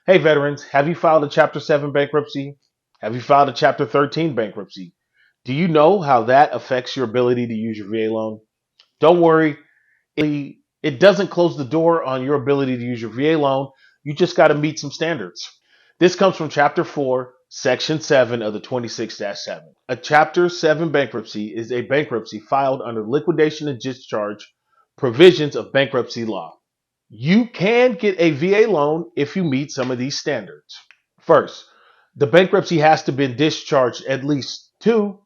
Hey, veterans, have you filed a Chapter 7 bankruptcy? Have you filed a Chapter 13 bankruptcy? Do you know how that affects your ability to use your VA loan? Don't worry, it doesn't close the door on your ability to use your VA loan. You just got to meet some standards. This comes from Chapter 4, Section 7 of the 26-7. A Chapter 7 bankruptcy is a bankruptcy filed under liquidation and discharge provisions of bankruptcy law. You can get a VA loan if you meet some of these standards. First, the bankruptcy has to be discharged at least 2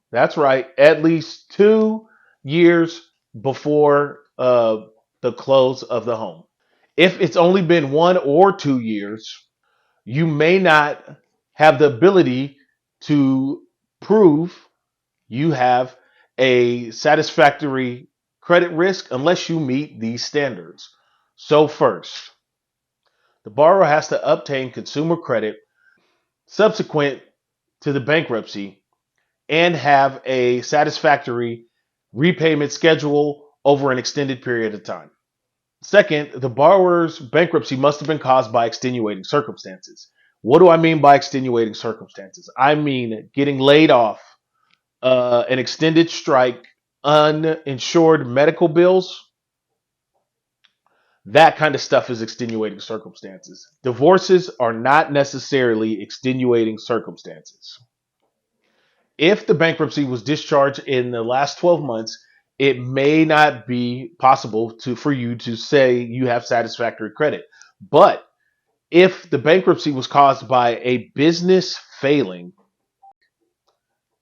years before the close of the home. If it's only been 1 or 2 years, you may not have the ability to prove you have a satisfactory credit risk unless you meet these standards. So first, the borrower has to obtain consumer credit subsequent to the bankruptcy and have a satisfactory repayment schedule over an extended period of time. Second, the borrower's bankruptcy must have been caused by extenuating circumstances. What do I mean by extenuating circumstances? I mean getting laid off, an extended strike, uninsured medical bills. That kind of stuff is extenuating circumstances. Divorces are not necessarily extenuating circumstances. If the bankruptcy was discharged in the last 12 months, it may not be possible for you to say you have satisfactory credit. But if the bankruptcy was caused by a business failing,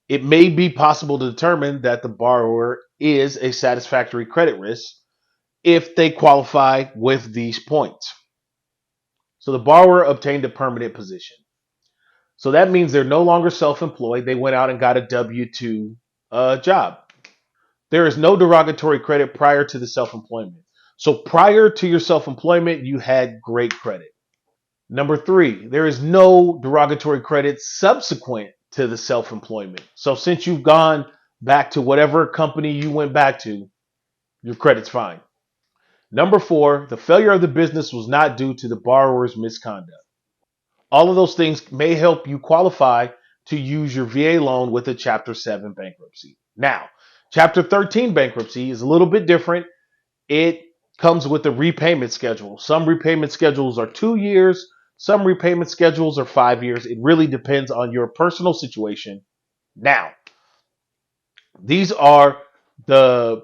it may be possible to determine that the borrower is a satisfactory credit risk if they qualify with these points. So the borrower obtained a permanent position. So that means they're no longer self-employed. They went out and got a W-2 job. There is no derogatory credit prior to the self-employment. So prior to your self-employment, you had great credit. Number three, there is no derogatory credit subsequent to the self-employment. So since you've gone back to whatever company you went back to, your credit's fine. Number four, the failure of the business was not due to the borrower's misconduct. All of those things may help you qualify to use your VA loan with a Chapter 7 bankruptcy. Now, Chapter 13 bankruptcy is a little bit different. It comes with a repayment schedule. Some repayment schedules are 2 years. Some repayment schedules are 5 years. It really depends on your personal situation. Now, these are the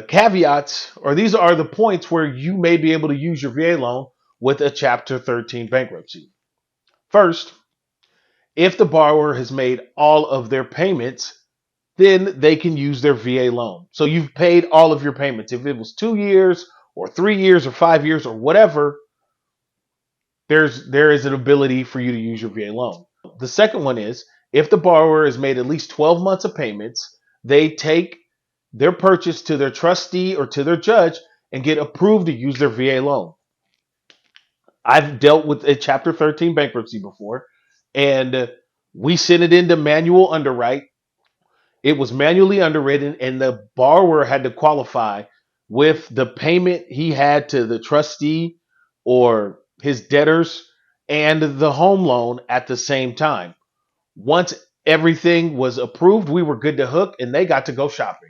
caveats, or these are the points where you may be able to use your VA loan with a Chapter 13 bankruptcy. First, if the borrower has made all of their payments, then they can use their VA loan. So you've paid all of your payments. If it was 2 years or 3 years or 5 years or whatever, there is an ability for you to use your VA loan. The second one is if the borrower has made at least 12 months of payments, they take their purchase to their trustee or to their judge and get approved to use their VA loan. I've dealt with a Chapter 13 bankruptcy before, and we sent it into manual underwrite. It was manually underwritten, and the borrower had to qualify with the payment he had to the trustee or his debtors and the home loan at the same time. Once everything was approved, we were good to hook, and they got to go shopping.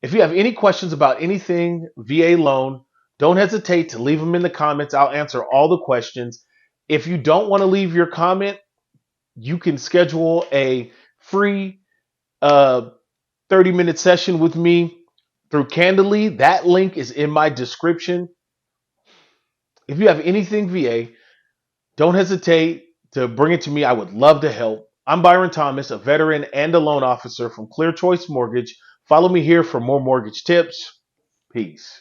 If you have any questions about anything VA loan, don't hesitate to leave them in the comments. I'll answer all the questions. If you don't want to leave your comment, you can schedule a free 30-minute session with me through Candidly. That link is in my description. If you have anything VA, don't hesitate to bring it to me. I would love to help. I'm Byron Thomas, a veteran and a loan officer from Clear Choice Mortgage. Follow me here for more mortgage tips. Peace.